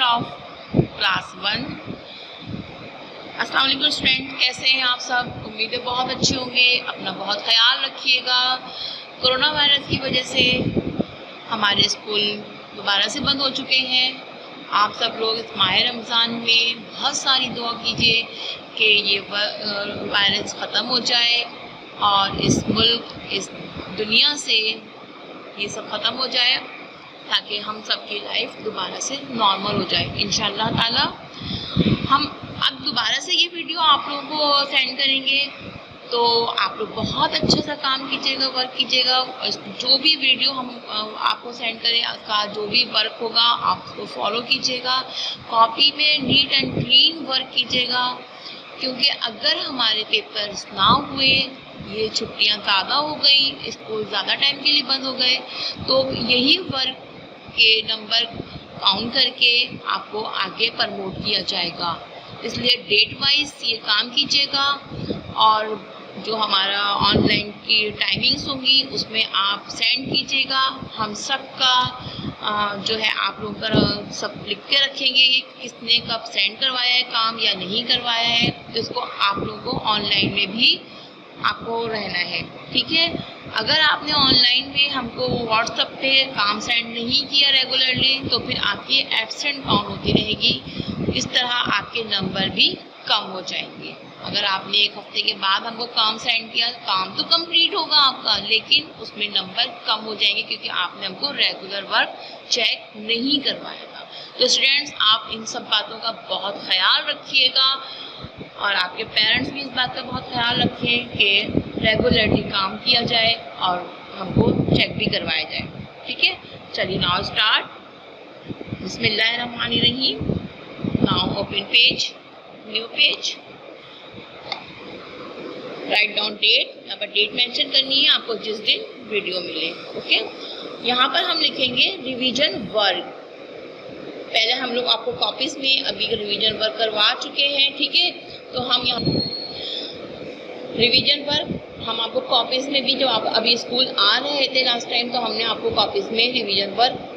of class 1. अस्सलाम वालेकुम student, कैसे हैं आप सब? उम्मीदें बहुत अच्छे होंगे। अपना बहुत ख्याल रखिएगा। कोरोना वायरस की वजह से हमारे स्कूल दोबारा से बंद हो चुके हैं। आप सब लोग इस माह रमज़ान में बहुत सारी दुआ कीजिए कि ये वायरस ख़त्म हो जाए और इस मुल्क, इस दुनिया से ये सब ख़त्म हो जाए ताकि हम सब की लाइफ दोबारा से नॉर्मल हो जाए इंशाअल्लाह ताला। हम अब दोबारा से ये वीडियो आप लोगों को सेंड करेंगे, तो आप लोग बहुत अच्छा सा काम कीजिएगा, वर्क कीजिएगा। जो भी वीडियो हम आपको सेंड करें, उसका जो भी वर्क होगा आप उसको फॉलो कीजिएगा। कॉपी में नीट एंड क्लीन वर्क कीजिएगा, क्योंकि अगर हमारे पेपर्स ना हुए, ये छुट्टियां ज़्यादा हो गई, स्कूल ज़्यादा टाइम के लिए बंद हो गए, तो यही वर्क के नंबर काउंट करके आपको आगे प्रमोट किया जाएगा। इसलिए डेट वाइज ये काम कीजिएगा और जो हमारा ऑनलाइन की टाइमिंग्स होंगी उसमें आप सेंड कीजिएगा। हम सब का जो है आप लोग का सब लिख के रखेंगे कि किसने कब सेंड करवाया है काम या नहीं करवाया है, तो इसको आप लोगों को ऑनलाइन में भी आपको रहना है, ठीक है। अगर आपने ऑनलाइन में हमको व्हाट्सएप पे काम सेंड नहीं किया रेगुलरली, तो फिर आपकी एब्सेंट काउंट होती रहेगी। इस तरह आपके नंबर भी कम हो जाएंगे। अगर आपने एक हफ्ते के बाद हमको काम सेंड किया, काम तो कंप्लीट होगा आपका, लेकिन उसमें नंबर कम हो जाएंगे क्योंकि आपने हमको रेगुलर वर्क चेक नहीं करवाया था। तो स्टूडेंट्स, आप इन सब बातों का बहुत ख्याल रखिएगा और आपके पेरेंट्स भी इस बात का बहुत ख्याल रखें कि रेगुलरली काम किया जाए और हमको चेक भी करवाया जाए, ठीक है। चलिए नाउ स्टार्ट। बिस्मिल्लाहिर्रहमानिर्रहीम। Now open page, new page, write down date. यहाँ पर डेट मेंशन करनी है आपको जिस दिन वीडियो मिले, ओके। यहाँ पर हम लिखेंगे रिवीजन वर्क। पहले हम लोग आपको कॉपीज में अभी रिवीजन वर्क करवा चुके हैं, ठीक है। तो हम यहाँ रिवीजन वर्क हम आपको कॉपीज में भी, जो आप अभी स्कूल आ रहे थे लास्ट टाइम, तो हमने आपको कॉपीज में रिवीजन वर्क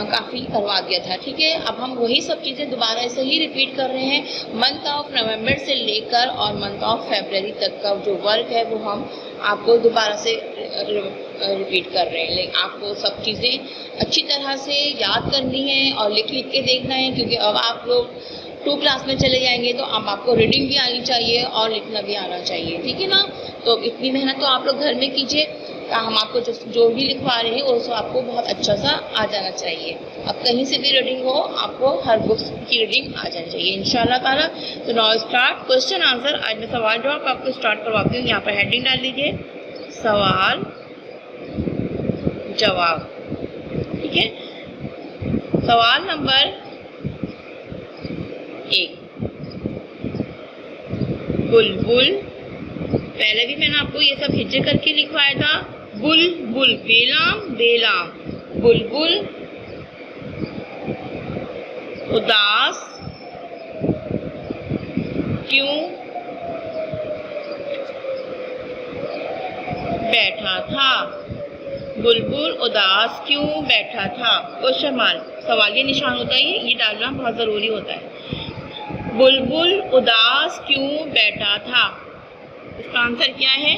काफ़ी करवा दिया था, ठीक है। अब हम वही सब चीज़ें दोबारा ऐसे ही रिपीट कर रहे हैं। मंथ ऑफ नवंबर से लेकर और मंथ ऑफ फरवरी तक का जो वर्क है वो हम आपको दोबारा से रिपीट कर रहे हैं। लेकिन आपको सब चीज़ें अच्छी तरह से याद करनी है और लिख लिख के देखना है, क्योंकि अब आप लोग 2 क्लास में चले जाएंगे तो अब आपको रीडिंग भी आनी चाहिए और लिखना भी आना चाहिए, ठीक है ना। तो इतनी मेहनत तो आप लोग घर में कीजिए। हम आपको जो भी लिखवा रहे हैं वो सब आपको बहुत अच्छा सा आ जाना चाहिए। अब कहीं से भी रीडिंग हो, आपको हर बुक की रीडिंग आ जानी चाहिए इंशाल्लाह ताला। तो नाउ स्टार्ट क्वेश्चन आंसर। आज मैं सवाल जवाब आपको स्टार्ट करवाती हूँ। यहाँ पर हेडिंग डाल लीजिए, सवाल जवाब, ठीक है। सवाल नंबर 1, बुलबुल। पहले भी मैंने आपको ये सब हिज्जे करके लिखवाया था। बुलबुल, बेलाम बेलाम, बुलबुल उदास क्यों बैठा था? बुलबुल उदास क्यों बैठा था? क्वेश्चन मार्क, सवालिया निशान होता है, ये डालना बहुत ज़रूरी होता है। बुलबुल उदास क्यों बैठा था? इसका आंसर क्या है?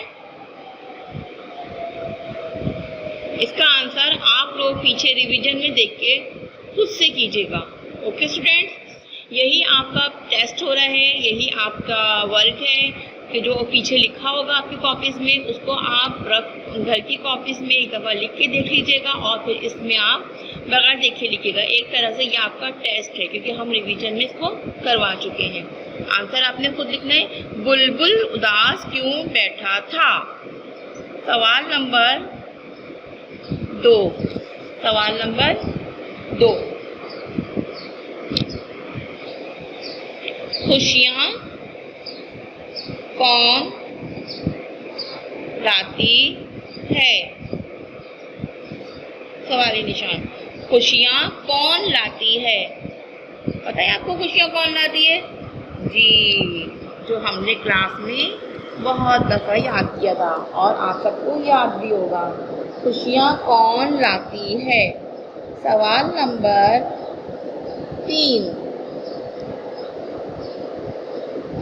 इसका आंसर आप लोग पीछे रिवीजन में देख के खुद से कीजिएगा, ओके स्टूडेंट्स। यही आपका टेस्ट हो रहा है, यही आपका वर्क है कि जो पीछे लिखा होगा आपकी कॉपीज़ में उसको आप घर की कॉपीज़ में एक दफ़ा लिख के देख लीजिएगा और फिर इसमें आप बगैर देखे लिखिएगा। एक तरह से ये आपका टेस्ट है, क्योंकि हम रिवीजन में इसको करवा चुके हैं। आंसर आपने खुद लिखना है, बुलबुल उदास क्यों बैठा था। सवाल नंबर 2, सवाल नंबर 2, खुशियाँ कौन लाती है? सवाली निशान, खुशियाँ कौन लाती है? पता है आपको खुशियाँ कौन लाती है? जी, जो हमने क्लास में बहुत दफ़ा याद किया था और आप सबको याद भी होगा। खुशियाँ कौन लाती है? सवाल नंबर 3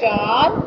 4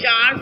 4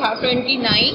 29،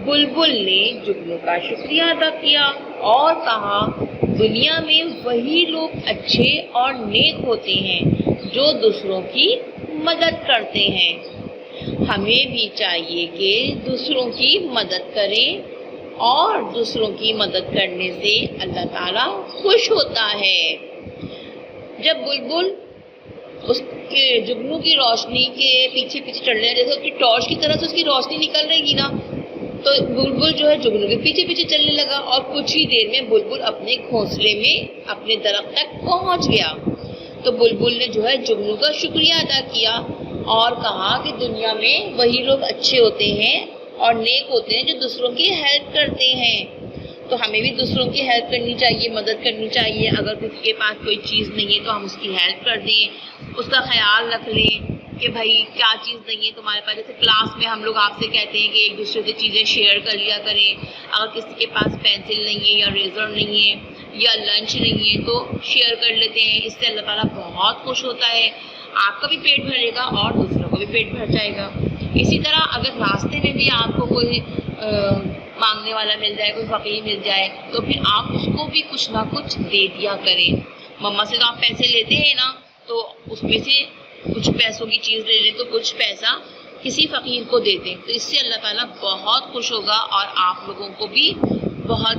बुलबुल ने जुगनू का शुक्रिया अदा किया और कहा, दुनिया में वही लोग अच्छे और नेक होते हैं जो दूसरों की मदद करते हैं। हमें भी चाहिए कि दूसरों की मदद करें और दूसरों की मदद करने से अल्लाह ताला खुश होता है। जब बुलबुल उसके जुगनू की रोशनी के पीछे पीछे चढ़ने लगा, जैसे उसकी टॉर्च की तरह से उसकी रोशनी निकल रहेगी ना, तो बुलबुल जो है जुगनू के पीछे पीछे चलने लगा और कुछ ही देर में बुलबुल अपने घोंसले में अपने दरख्त तक पहुंच गया। तो बुलबुल ने जो है जुगनू का शुक्रिया अदा किया और कहा कि दुनिया में वही लोग अच्छे होते हैं और नेक होते हैं जो दूसरों की हेल्प करते हैं। तो हमें भी दूसरों की हेल्प करनी चाहिए, मदद करनी चाहिए। अगर किसी के पास कोई चीज़ नहीं है तो हम उसकी हेल्प कर दें, उसका ख्याल रख लें कि भाई क्या चीज़ नहीं है तुम्हारे पास। जैसे क्लास में हम लोग आपसे कहते हैं कि एक दूसरे से चीज़ें शेयर कर लिया करें। अगर किसी के पास पेंसिल नहीं है या रेजर नहीं है या लंच नहीं है तो शेयर कर लेते हैं। इससे अल्लाह ताला बहुत खुश होता है, आपका भी पेट भरेगा और दूसरों का भी पेट भर जाएगा। इसी तरह अगर रास्ते में भी आपको कोई मांगने वाला मिल जाए, कोई फ़कीर मिल जाए, तो फिर आप उसको भी कुछ ना कुछ दे दिया करें। मम्मा से तो आप पैसे लेते हैं ना, तो उसमें से कुछ पैसों की चीज़ ले लें तो कुछ पैसा किसी फ़कीर को दे दें, तो इससे अल्लाह ताला बहुत खुश होगा और आप लोगों को भी बहुत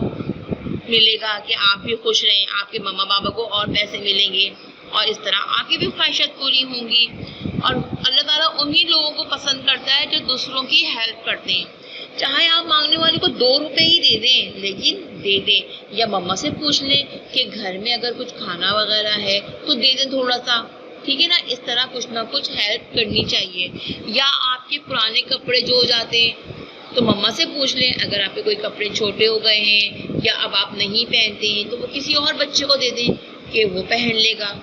मिलेगा कि आप भी खुश रहें, आपके मम्मा पापा को और पैसे मिलेंगे और इस तरह आपकी भी ख्वाहिशात पूरी होंगी। और अल्लाह ताला उन्हीं लोगों को पसंद करता है जो दूसरों की हेल्प करते हैं। चाहे आप मांगने वाले को 2 रुपए ही दे दें, लेकिन दे दें। या मम्मा से पूछ लें कि घर में अगर कुछ खाना वगैरह है तो दे दें थोड़ा सा, ठीक है ना। इस तरह कुछ ना कुछ हेल्प करनी चाहिए। या आपके पुराने कपड़े जो हो जाते हैं तो मम्मा से पूछ लें, अगर आपके कोई कपड़े छोटे हो गए हैं या अब आप नहीं पहनते हैं तो वो किसी और बच्चे को दे दें कि वो पहन लेगा,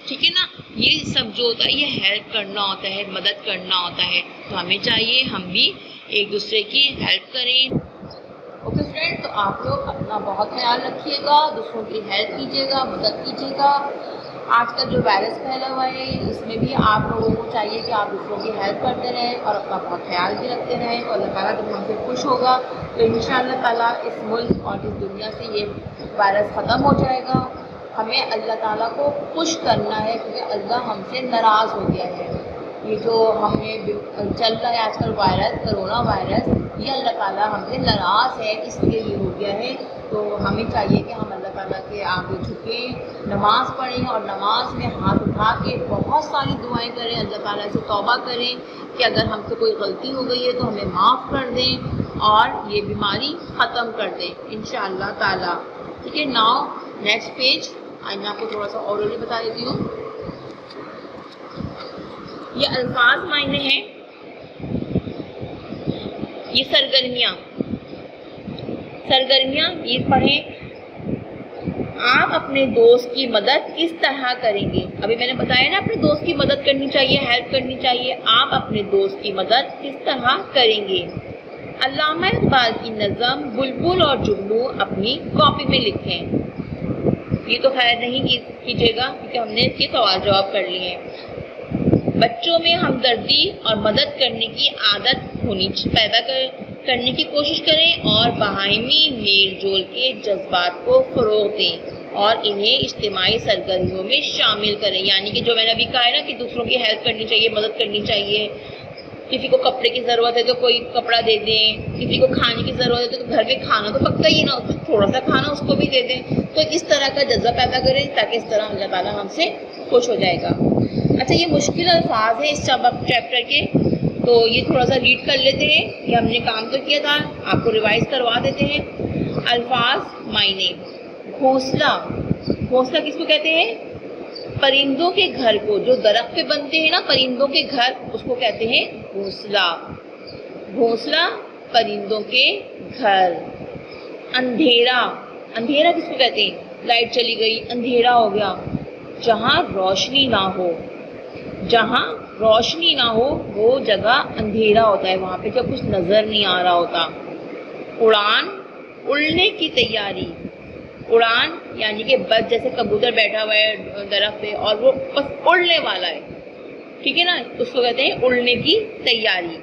ठीक है ना। ये सब जो होता है ये हेल्प करना होता है, मदद करना होता है। तो हमें चाहिए हम भी एक दूसरे की हेल्प करें। ओके फ्रेंड, तो आप लोग अपना बहुत ख्याल रखिएगा, दूसरों की हेल्प कीजिएगा, मदद कीजिएगा। आजकल जो वायरस फैला हुआ है इसमें भी आप लोगों को चाहिए कि आप दूसरों की हेल्प करते रहें और अपना बहुत ख्याल भी रखते रहें। और अल्लाह ताला जब हमसे खुश होगा तो इंशाअल्लाह ताला इस मुल्क और इस दुनिया से ये वायरस ख़त्म हो जाएगा। हमें अल्लाह ताला को खुश करना है क्योंकि अल्लाह हमसे नाराज़ हो गया है। ये जो हमें चल रहा है आजकल वायरस, कोरोना वायरस, ये अल्लाह ताला हमसे नाराज़ है, इसलिए ये हो गया है। तो हमें चाहिए कि हम अल्लाह ताला के आगे झुकें, नमाज़ पढ़ें और नमाज में हाथ उठा के बहुत सारी दुआएं करें, अल्लाह ताला से तौबा करें कि अगर हमसे कोई गलती हो गई है तो हमें माफ़ कर दें और ये बीमारी ख़त्म कर दें इंशाअल्लाह ताला, ठीक है। नाउ नेक्स्ट पेज, आज मैं आपको थोड़ा सा ऑरली बता देती हूँ। ये अल्फाज मायने हैं, ये सरगर्मियाँ ये पढ़ें। आप अपने दोस्त की मदद किस तरह करेंगे? अभी मैंने बताया ना, अपने दोस्त की मदद करनी चाहिए, हेल्प करनी चाहिए। आप अपने दोस्त की मदद किस तरह करेंगे? अल्लामा इकबाल की नज़म बुलबुल और जुगनू अपनी कॉपी में लिखें। ये तो खैर नहीं कीजिएगा क्योंकि हमने इसके सवाल जवाब कर लिए हैं। बच्चों में हमदर्दी और मदद करने की आदत पैदा करने की कोशिश करें और बाहमी मेल जोल के जज्बात को फ़रोग़ दें और इन्हें इज्तिमाई सरगर्मियों में शामिल करें। यानी कि जो मैंने अभी कहा है ना कि दूसरों की हेल्प करनी चाहिए, मदद करनी चाहिए। किसी को कपड़े की ज़रूरत है तो कोई कपड़ा दे दें, किसी को खाने की ज़रूरत है तो घर में खाना तो पकता ही ना, थोड़ा सा खाना उसको भी दे दें। तो इस तरह का जज्बा पैदा करें ताकि इस तरह अल्लाह ताला हमसे खुश हो जाएगा। अच्छा, ये मुश्किल अल्फाज है इस चैप्टर के, तो ये थोड़ा सा रीड कर लेते हैं। ये हमने काम तो किया था, आपको रिवाइज करवा देते हैं। अल्फाज मायने। घोंसला किसको कहते हैं? परिंदों के घर को, जो दरख्त पे बनते हैं ना परिंदों के घर, उसको कहते हैं घोंसला परिंदों के घर। अंधेरा किसको कहते हैं? लाइट चली गई, अंधेरा हो गया। जहाँ रोशनी ना हो वो जगह अंधेरा होता है, वहाँ पे जब कुछ नज़र नहीं आ रहा होता। उड़ने की तैयारी। उड़ान यानी कि बस जैसे कबूतर बैठा हुआ है दरख्त पे और वो बस उड़ने वाला है, ठीक है ना, उसको कहते हैं उड़ने की तैयारी।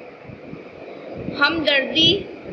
हमदर्दी